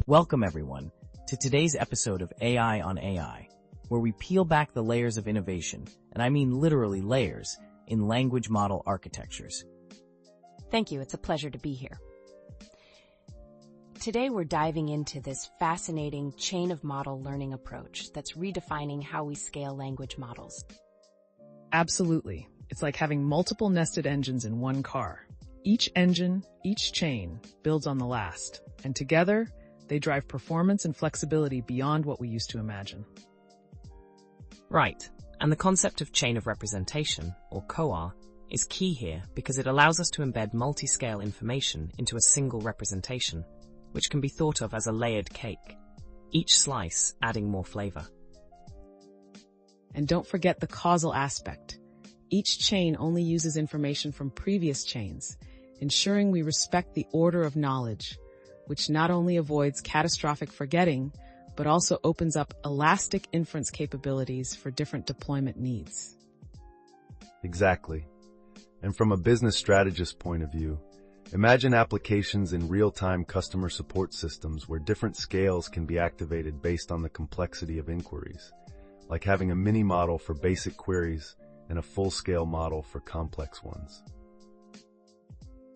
Welcome everyone to today's episode of AI on AI, where we peel back the layers of innovation, and I mean literally layers, in language model architectures. Thank you, it's a pleasure to be here. Today we're diving into this fascinating chain of model learning approach that's redefining how we scale language models. Absolutely. It's like having multiple nested engines in one car. Each engine, each chain, builds on the last, and together, they drive performance and flexibility beyond what we used to imagine. Right, and the concept of chain of representation, or COAR, is key here because it allows us to embed multi-scale information into a single representation, which can be thought of as a layered cake, each slice adding more flavor. And don't forget the causal aspect. Each chain only uses information from previous chains, ensuring we respect the order of knowledge, which not only avoids catastrophic forgetting, but also opens up elastic inference capabilities for different deployment needs. Exactly. And from a business strategist point of view, imagine applications in real-time customer support systems where different scales can be activated based on the complexity of inquiries, like having a mini model for basic queries and a full-scale model for complex ones.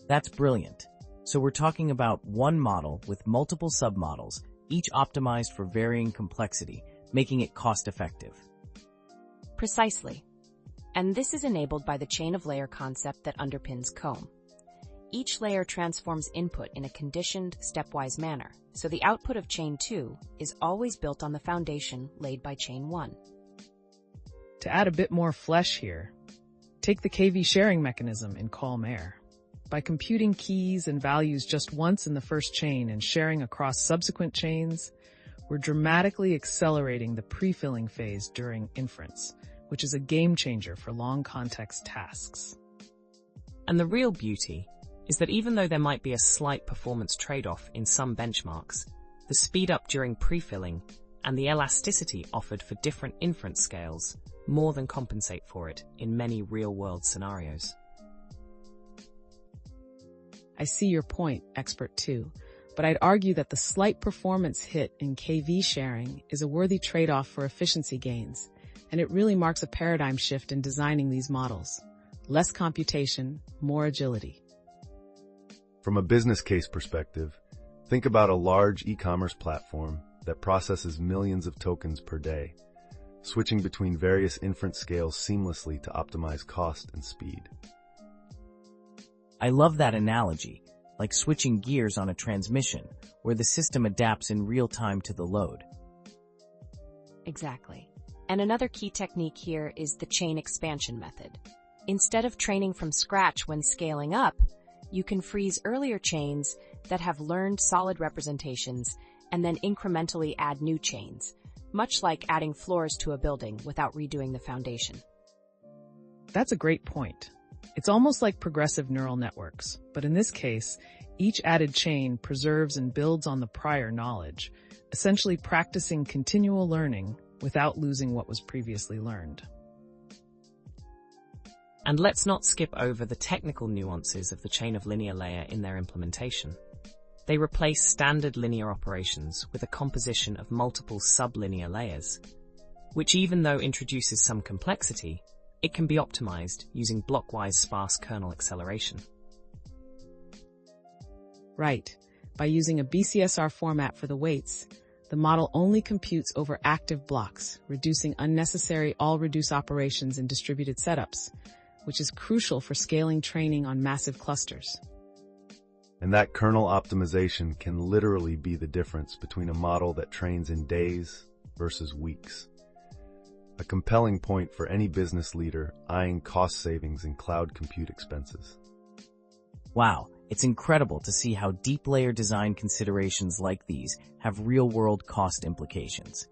That's brilliant. So we're talking about one model with multiple submodels, each optimized for varying complexity, making it cost-effective. Precisely. And this is enabled by the chain of layer concept that underpins COAM. Each layer transforms input in a conditioned, stepwise manner, so the output of chain 2 is always built on the foundation laid by chain 1. To add a bit more flesh here, take the KV sharing mechanism in Calm Air. By computing keys and values just once in the first chain and sharing across subsequent chains, we're dramatically accelerating the pre-filling phase during inference, which is a game changer for long context tasks. And the real beauty is that even though there might be a slight performance trade-off in some benchmarks, the speed up during pre-filling and the elasticity offered for different inference scales more than compensate for it in many real-world scenarios. I see your point, Expert 2, but I'd argue that the slight performance hit in KV sharing is a worthy trade-off for efficiency gains, and it really marks a paradigm shift in designing these models. Less computation, more agility. From a business case perspective, think about a large e-commerce platform that processes millions of tokens per day, switching between various inference scales seamlessly to optimize cost and speed. I love that analogy, like switching gears on a transmission, where the system adapts in real time to the load. Exactly. And another key technique here is the chain expansion method. Instead of training from scratch when scaling up, you can freeze earlier chains that have learned solid representations and then incrementally add new chains, much like adding floors to a building without redoing the foundation. That's a great point. It's almost like progressive neural networks, but in this case, each added chain preserves and builds on the prior knowledge, essentially practicing continual learning without losing what was previously learned. And let's not skip over the technical nuances of the chain of linear layer in their implementation. They replace standard linear operations with a composition of multiple sublinear layers, which even though introduces some complexity, it can be optimized using blockwise sparse kernel acceleration. Right. By using a BCSR format for the weights, the model only computes over active blocks, reducing unnecessary all-reduce operations in distributed setups, which is crucial for scaling training on massive clusters. And that kernel optimization can literally be the difference between a model that trains in days versus weeks. A compelling point for any business leader eyeing cost savings in cloud compute expenses. Wow, it's incredible to see how deep layer design considerations like these have real-world cost implications.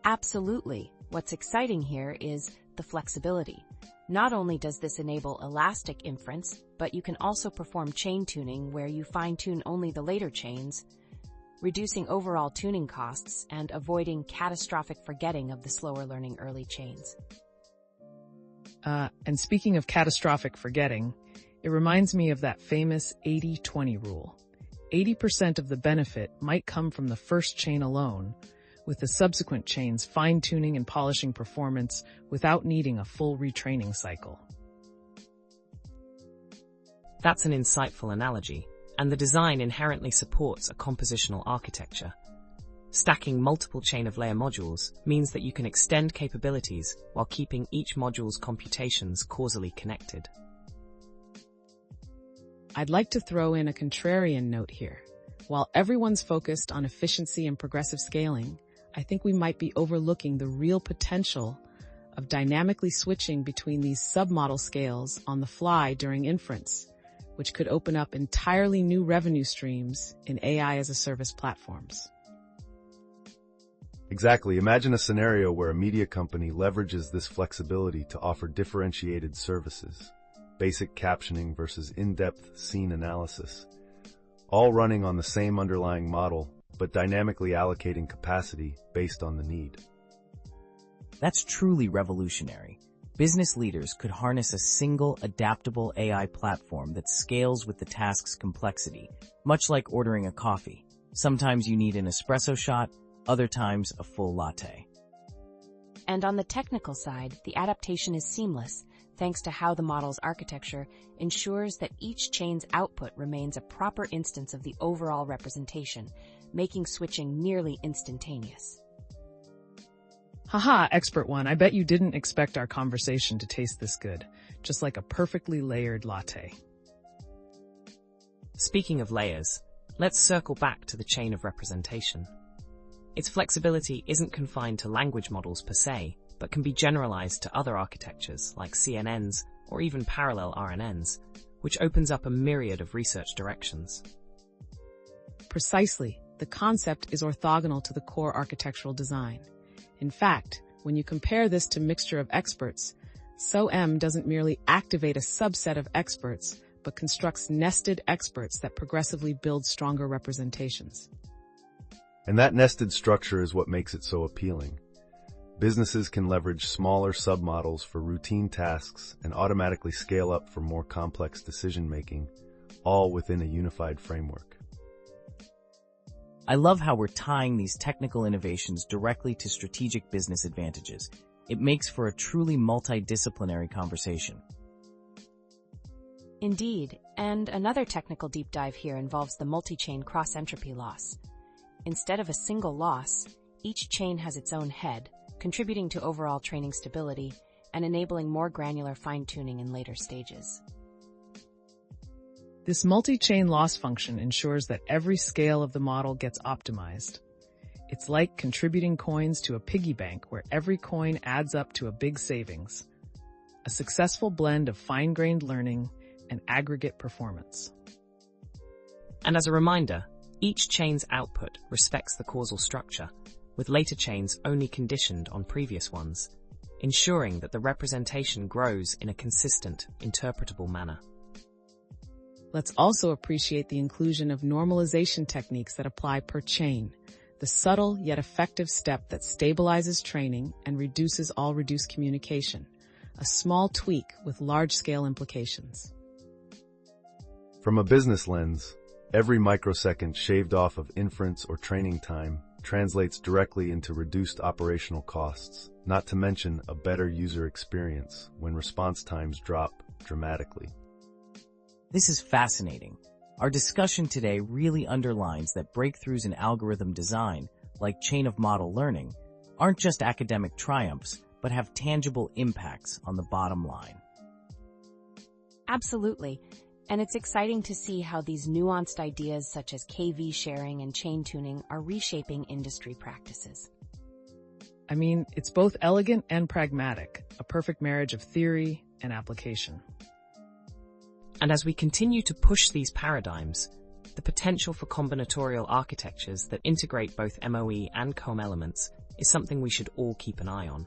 Absolutely. What's exciting here is the flexibility. Not only does this enable elastic inference, but you can also perform chain tuning where you fine-tune only the later chains, reducing overall tuning costs and avoiding catastrophic forgetting of the slower learning early chains. And speaking of catastrophic forgetting, it reminds me of that famous 80-20 rule. 80% of the benefit might come from the first chain alone, with the subsequent chains fine-tuning and polishing performance without needing a full retraining cycle. That's an insightful analogy, and the design inherently supports a compositional architecture. Stacking multiple chain-of-layer modules means that you can extend capabilities while keeping each module's computations causally connected. I'd like to throw in a contrarian note here. While everyone's focused on efficiency and progressive scaling, I think we might be overlooking the real potential of dynamically switching between these submodel scales on the fly during inference, which could open up entirely new revenue streams in AI-as-a-service platforms. Exactly. Imagine a scenario where a media company leverages this flexibility to offer differentiated services, basic captioning versus in-depth scene analysis, all running on the same underlying model, but dynamically allocating capacity based on the need. That's truly revolutionary. Business leaders could harness a single, adaptable AI platform that scales with the task's complexity, much like ordering a coffee. Sometimes you need an espresso shot, other times a full latte. And on the technical side, the adaptation is seamless, thanks to how the model's architecture ensures that each chain's output remains a proper instance of the overall representation, making switching nearly instantaneous. Haha, expert one, I bet you didn't expect our conversation to taste this good, just like a perfectly layered latte. Speaking of layers, let's circle back to the chain of representation. Its flexibility isn't confined to language models per se, but can be generalized to other architectures like CNNs or even parallel RNNs, which opens up a myriad of research directions. Precisely, the concept is orthogonal to the core architectural design. In fact, when you compare this to mixture of experts, SOM doesn't merely activate a subset of experts, but constructs nested experts that progressively build stronger representations. And that nested structure is what makes it so appealing. Businesses can leverage smaller submodels for routine tasks and automatically scale up for more complex decision-making, all within a unified framework. I love how we're tying these technical innovations directly to strategic business advantages. It makes for a truly multidisciplinary conversation. Indeed, and another technical deep dive here involves the multi-chain cross-entropy loss. Instead of a single loss, each chain has its own head, contributing to overall training stability and enabling more granular fine-tuning in later stages. This multi-chain loss function ensures that every scale of the model gets optimized. It's like contributing coins to a piggy bank where every coin adds up to a big savings. A successful blend of fine-grained learning and aggregate performance. And as a reminder, each chain's output respects the causal structure, with later chains only conditioned on previous ones, ensuring that the representation grows in a consistent, interpretable manner. Let's also appreciate the inclusion of normalization techniques that apply per chain, the subtle yet effective step that stabilizes training and reduces all reduced communication, a small tweak with large-scale implications. From a business lens, every microsecond shaved off of inference or training time translates directly into reduced operational costs, not to mention a better user experience when response times drop dramatically. This is fascinating. Our discussion today really underlines that breakthroughs in algorithm design, like chain-of-model learning, aren't just academic triumphs, but have tangible impacts on the bottom line. Absolutely. And it's exciting to see how these nuanced ideas such as KV sharing and chain tuning are reshaping industry practices. I mean, it's both elegant and pragmatic, a perfect marriage of theory and application. And as we continue to push these paradigms, the potential for combinatorial architectures that integrate both MOE and COM elements is something we should all keep an eye on.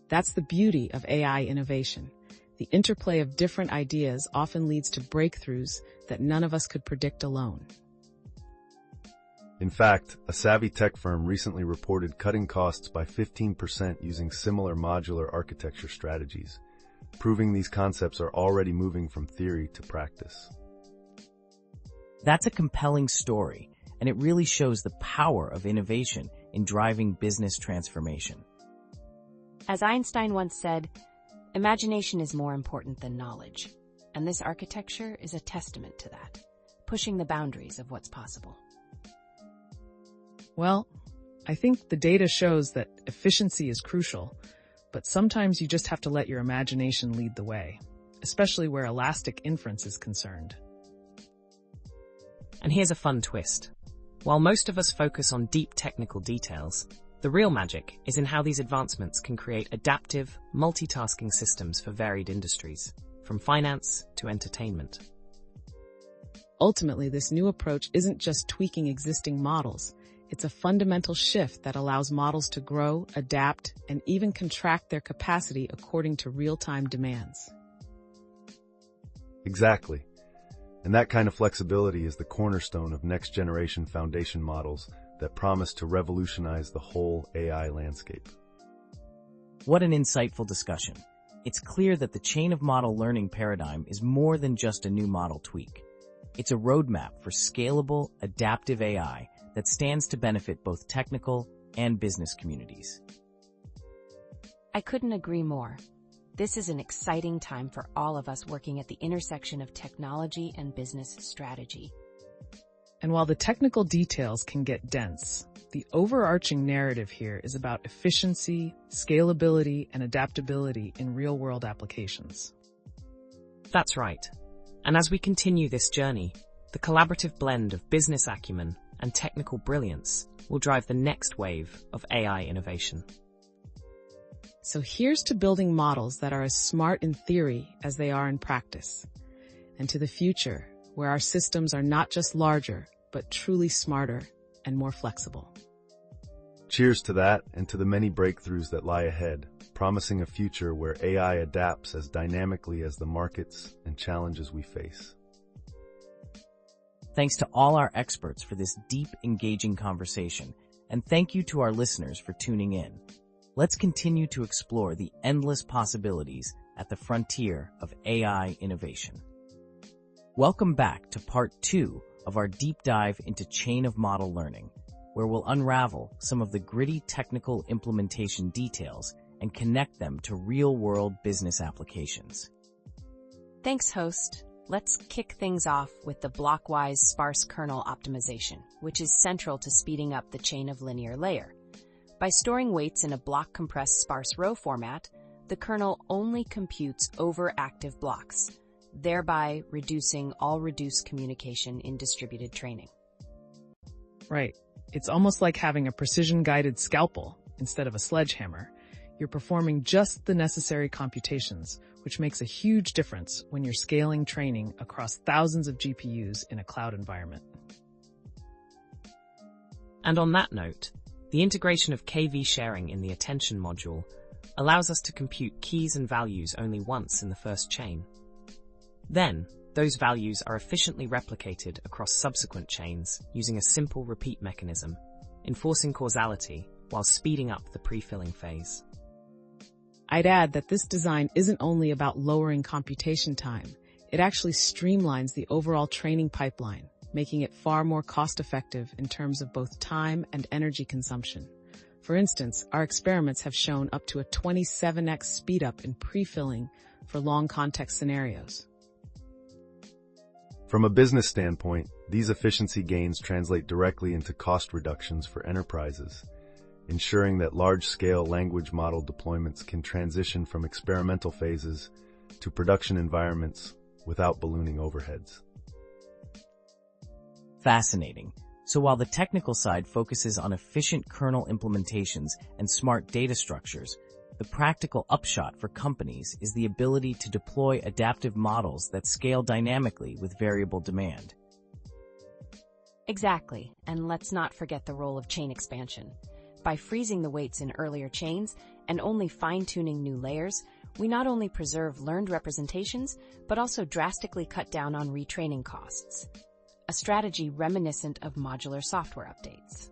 That's the beauty of AI innovation. The interplay of different ideas often leads to breakthroughs that none of us could predict alone. In fact, a savvy tech firm recently reported cutting costs by 15% using similar modular architecture strategies, proving these concepts are already moving from theory to practice. That's a compelling story, and it really shows the power of innovation in driving business transformation. As Einstein once said, imagination is more important than knowledge, and this architecture is a testament to that, pushing the boundaries of what's possible. Well, I think the data shows that efficiency is crucial, but sometimes you just have to let your imagination lead the way, especially where elastic inference is concerned. And here's a fun twist. While most of us focus on deep technical details, the real magic is in how these advancements can create adaptive, multitasking systems for varied industries, from finance to entertainment. Ultimately, this new approach isn't just tweaking existing models. It's a fundamental shift that allows models to grow, adapt, and even contract their capacity according to real-time demands. Exactly. And that kind of flexibility is the cornerstone of next-generation foundation models that promise to revolutionize the whole AI landscape. What an insightful discussion. It's clear that the chain of model learning paradigm is more than just a new model tweak. It's a roadmap for scalable, adaptive AI that stands to benefit both technical and business communities. I couldn't agree more. This is an exciting time for all of us working at the intersection of technology and business strategy. And while the technical details can get dense, the overarching narrative here is about efficiency, scalability, and adaptability in real-world applications. That's right. And as we continue this journey, the collaborative blend of business acumen and technical brilliance will drive the next wave of AI innovation. So here's to building models that are as smart in theory as they are in practice, and to the future, where our systems are not just larger, but truly smarter and more flexible. Cheers to that and to the many breakthroughs that lie ahead, promising a future where AI adapts as dynamically as the markets and challenges we face. Thanks to all our experts for this deep, engaging conversation, and thank you to our listeners for tuning in. Let's continue to explore the endless possibilities at the frontier of AI innovation. Welcome back to part 2 of our deep dive into chain of model learning, where we'll unravel some of the gritty technical implementation details and connect them to real-world business applications. Thanks, host. Let's kick things off with the blockwise sparse kernel optimization, which is central to speeding up the chain of linear layer. By storing weights in a block-compressed sparse row format, the kernel only computes overactive blocks, thereby reducing all reduced communication in distributed training. Right. It's almost like having a precision-guided scalpel instead of a sledgehammer. You're performing just the necessary computations, which makes a huge difference when you're scaling training across thousands of GPUs in a cloud environment. And on that note, the integration of KV sharing in the attention module allows us to compute keys and values only once in the first chain. Then, those values are efficiently replicated across subsequent chains using a simple repeat mechanism, enforcing causality while speeding up the pre-filling phase. I'd add that this design isn't only about lowering computation time, it actually streamlines the overall training pipeline, making it far more cost-effective in terms of both time and energy consumption. For instance, our experiments have shown up to a 27x speedup in pre-filling for long context scenarios. From a business standpoint, these efficiency gains translate directly into cost reductions for enterprises, ensuring that large-scale language model deployments can transition from experimental phases to production environments without ballooning overheads. Fascinating. So while the technical side focuses on efficient kernel implementations and smart data structures, the practical upshot for companies is the ability to deploy adaptive models that scale dynamically with variable demand. Exactly, and let's not forget the role of chain expansion. By freezing the weights in earlier chains and only fine-tuning new layers, we not only preserve learned representations, but also drastically cut down on retraining costs. A strategy reminiscent of modular software updates.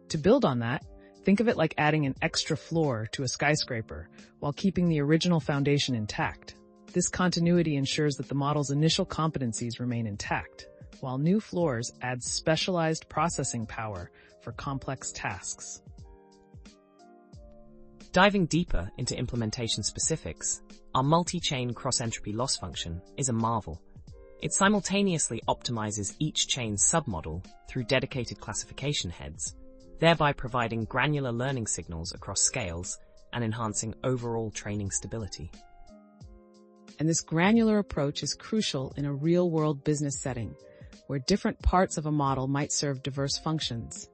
To build on that, think of it like adding an extra floor to a skyscraper while keeping the original foundation intact. This continuity ensures that the model's initial competencies remain intact, while new floors add specialized processing power for complex tasks. Diving deeper into implementation specifics, our multi-chain cross-entropy loss function is a marvel. It simultaneously optimizes each chain's submodel through dedicated classification heads, thereby providing granular learning signals across scales and enhancing overall training stability. And this granular approach is crucial in a real-world business setting, where different parts of a model might serve diverse functions.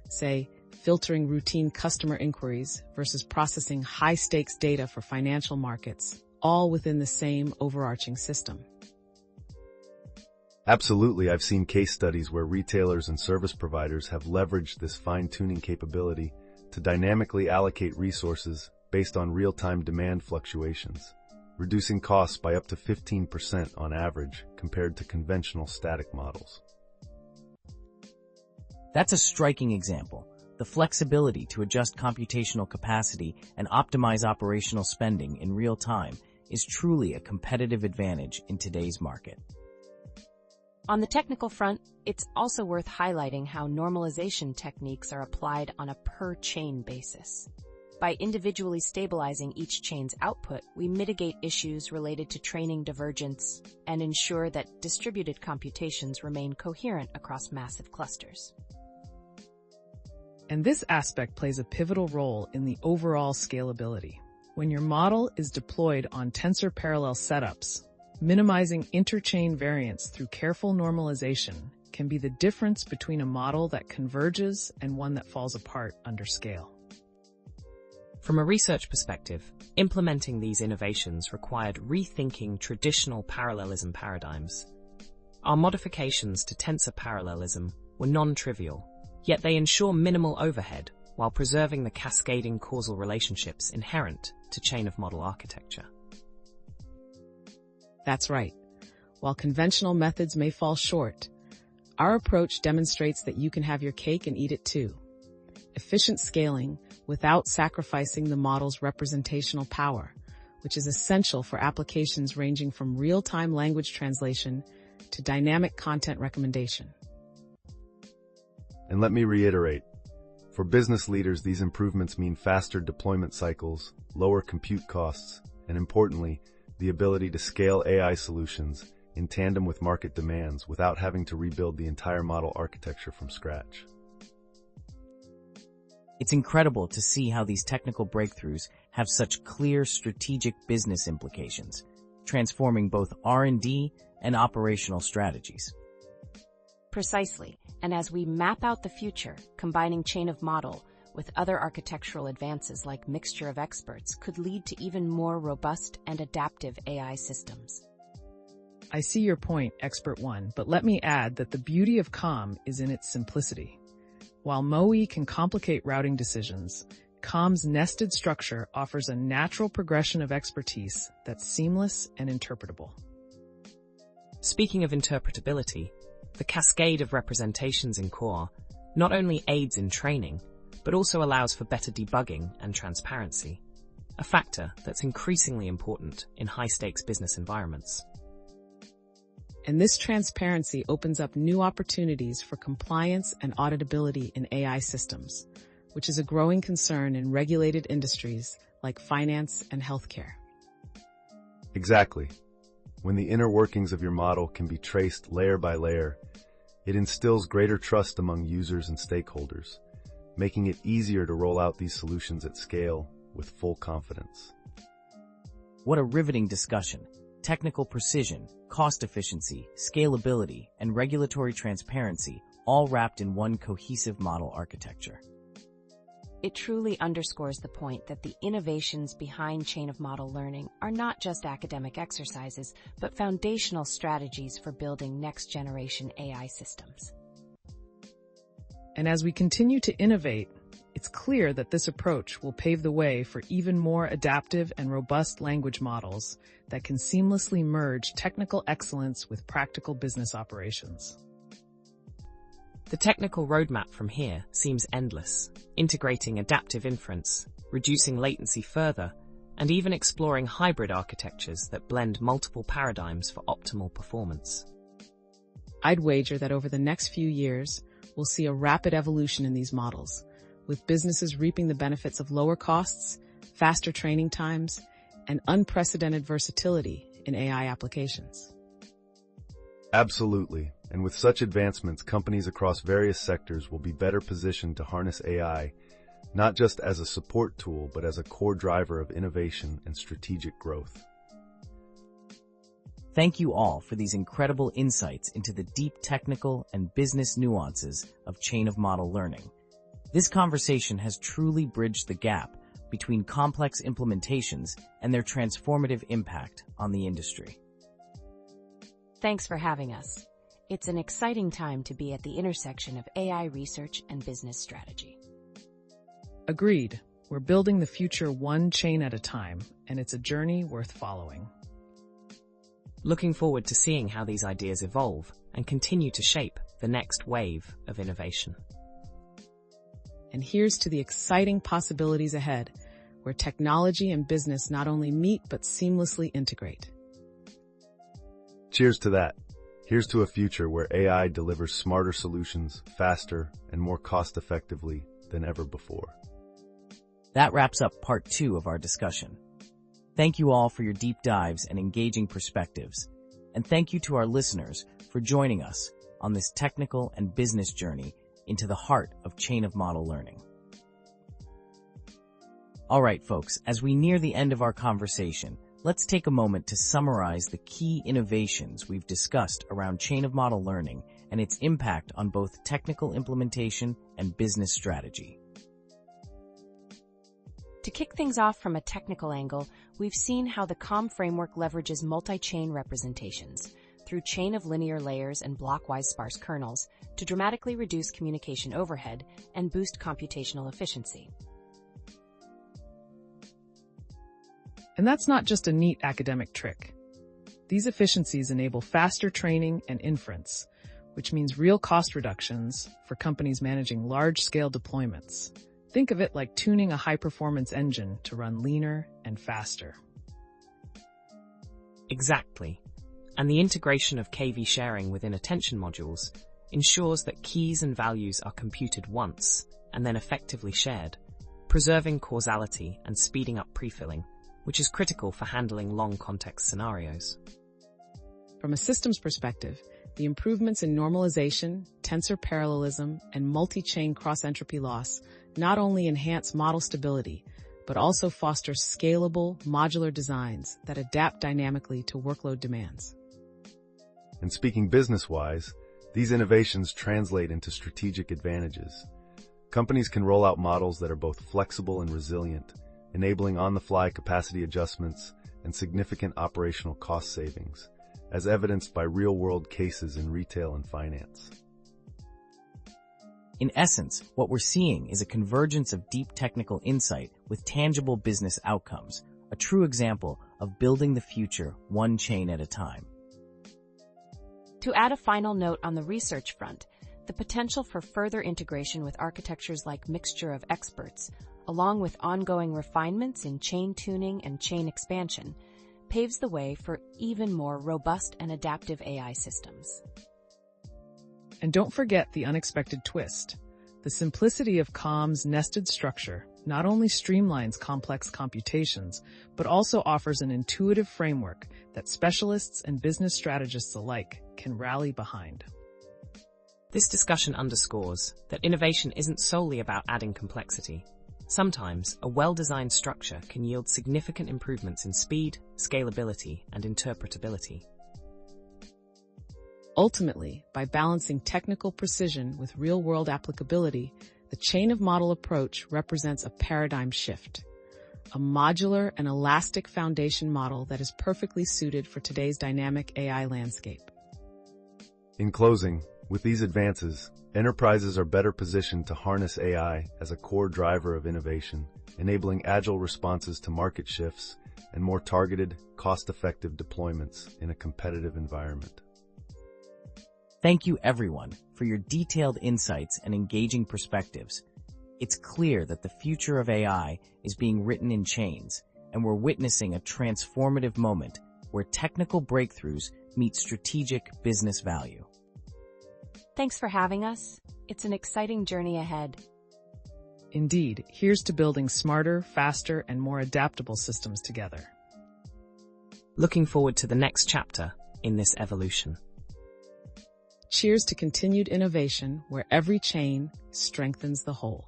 Say, filtering routine customer inquiries versus processing high-stakes data for financial markets, all within the same overarching system. Absolutely, I've seen case studies where retailers and service providers have leveraged this fine-tuning capability to dynamically allocate resources based on real-time demand fluctuations, reducing costs by up to 15% on average compared to conventional static models. That's a striking example. The flexibility to adjust computational capacity and optimize operational spending in real time is truly a competitive advantage in today's market. On the technical front, it's also worth highlighting how normalization techniques are applied on a per-chain basis. By individually stabilizing each chain's output, we mitigate issues related to training divergence and ensure that distributed computations remain coherent across massive clusters. And this aspect plays a pivotal role in the overall scalability. When your model is deployed on tensor parallel setups, minimizing interchain variance through careful normalization can be the difference between a model that converges and one that falls apart under scale. From a research perspective, implementing these innovations required rethinking traditional parallelism paradigms. Our modifications to tensor parallelism were non-trivial, yet they ensure minimal overhead while preserving the cascading causal relationships inherent to chain-of-model architecture. That's right. While conventional methods may fall short, our approach demonstrates that you can have your cake and eat it too. Efficient scaling without sacrificing the model's representational power, which is essential for applications ranging from real-time language translation to dynamic content recommendation. And let me reiterate, for business leaders, these improvements mean faster deployment cycles, lower compute costs, and importantly, the ability to scale AI solutions in tandem with market demands without having to rebuild the entire model architecture from scratch. It's incredible to see how these technical breakthroughs have such clear strategic business implications, transforming both R&D and operational strategies. Precisely, and as we map out the future, combining chain of model with other architectural advances like mixture of experts could lead to even more robust and adaptive AI systems. I see your point, Expert One, but let me add that the beauty of COM is in its simplicity. While MOE can complicate routing decisions, COM's nested structure offers a natural progression of expertise that's seamless and interpretable. Speaking of interpretability, the cascade of representations in Core not only aids in training, but also allows for better debugging and transparency, a factor that's increasingly important in high-stakes business environments. And this transparency opens up new opportunities for compliance and auditability in AI systems, which is a growing concern in regulated industries like finance and healthcare. Exactly. When the inner workings of your model can be traced layer by layer, it instills greater trust among users and stakeholders, making it easier to roll out these solutions at scale with full confidence. What a riveting discussion. Technical precision, cost efficiency, scalability, and regulatory transparency, all wrapped in one cohesive model architecture. It truly underscores the point that the innovations behind chain of model learning are not just academic exercises, but foundational strategies for building next-generation AI systems. And as we continue to innovate, it's clear that this approach will pave the way for even more adaptive and robust language models that can seamlessly merge technical excellence with practical business operations. The technical roadmap from here seems endless, integrating adaptive inference, reducing latency further, and even exploring hybrid architectures that blend multiple paradigms for optimal performance. I'd wager that over the next few years, we'll see a rapid evolution in these models, with businesses reaping the benefits of lower costs, faster training times, and unprecedented versatility in AI applications. Absolutely. And with such advancements, companies across various sectors will be better positioned to harness AI, not just as a support tool, but as a core driver of innovation and strategic growth. Thank you all for these incredible insights into the deep technical and business nuances of chain of model learning. This conversation has truly bridged the gap between complex implementations and their transformative impact on the industry. Thanks for having us. It's an exciting time to be at the intersection of AI research and business strategy. Agreed. We're building the future one chain at a time, and it's a journey worth following. Looking forward to seeing how these ideas evolve and continue to shape the next wave of innovation. And here's to the exciting possibilities ahead, where technology and business not only meet but seamlessly integrate. Cheers to that. Here's to a future where AI delivers smarter solutions faster and more cost-effectively than ever before. That wraps up part 2 of our discussion. Thank you all for your deep dives and engaging perspectives, and thank you to our listeners for joining us on this technical and business journey into the heart of chain of model learning. All right, folks, as we near the end of our conversation, let's take a moment to summarize the key innovations we've discussed around chain of model learning and its impact on both technical implementation and business strategy. To kick things off from a technical angle, we've seen how the COM framework leverages multi-chain representations through chain of linear layers and blockwise sparse kernels to dramatically reduce communication overhead and boost computational efficiency. And that's not just a neat academic trick. These efficiencies enable faster training and inference, which means real cost reductions for companies managing large-scale deployments. Think of it like tuning a high-performance engine to run leaner and faster. Exactly. And the integration of KV sharing within attention modules ensures that keys and values are computed once and then effectively shared, preserving causality and speeding up prefilling, which is critical for handling long context scenarios. From a systems perspective, the improvements in normalization, tensor parallelism, and multi-chain cross-entropy loss not only enhance model stability, but also foster scalable, modular designs that adapt dynamically to workload demands. And speaking business-wise, these innovations translate into strategic advantages. Companies can roll out models that are both flexible and resilient, enabling on-the-fly capacity adjustments and significant operational cost savings, as evidenced by real-world cases in retail and finance. In essence, what we're seeing is a convergence of deep technical insight with tangible business outcomes, a true example of building the future one chain at a time. To add a final note on the research front, the potential for further integration with architectures like Mixture of Experts, along with ongoing refinements in chain tuning and chain expansion, paves the way for even more robust and adaptive AI systems. And don't forget the unexpected twist. The simplicity of COM's nested structure not only streamlines complex computations, but also offers an intuitive framework that specialists and business strategists alike can rally behind. This discussion underscores that innovation isn't solely about adding complexity. Sometimes, a well-designed structure can yield significant improvements in speed, scalability, and interpretability. Ultimately, by balancing technical precision with real-world applicability, the chain of model approach represents a paradigm shift, a modular and elastic foundation model that is perfectly suited for today's dynamic AI landscape. In closing, with these advances, enterprises are better positioned to harness AI as a core driver of innovation, enabling agile responses to market shifts and more targeted, cost-effective deployments in a competitive environment. Thank you, everyone, for your detailed insights and engaging perspectives. It's clear that the future of AI is being written in chains, and we're witnessing a transformative moment where technical breakthroughs meet strategic business value. Thanks for having us. It's an exciting journey ahead. Indeed, here's to building smarter, faster, and more adaptable systems together. Looking forward to the next chapter in this evolution. Cheers to continued innovation where every chain strengthens the whole.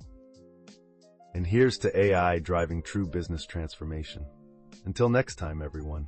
And here's to AI driving true business transformation. Until next time, everyone.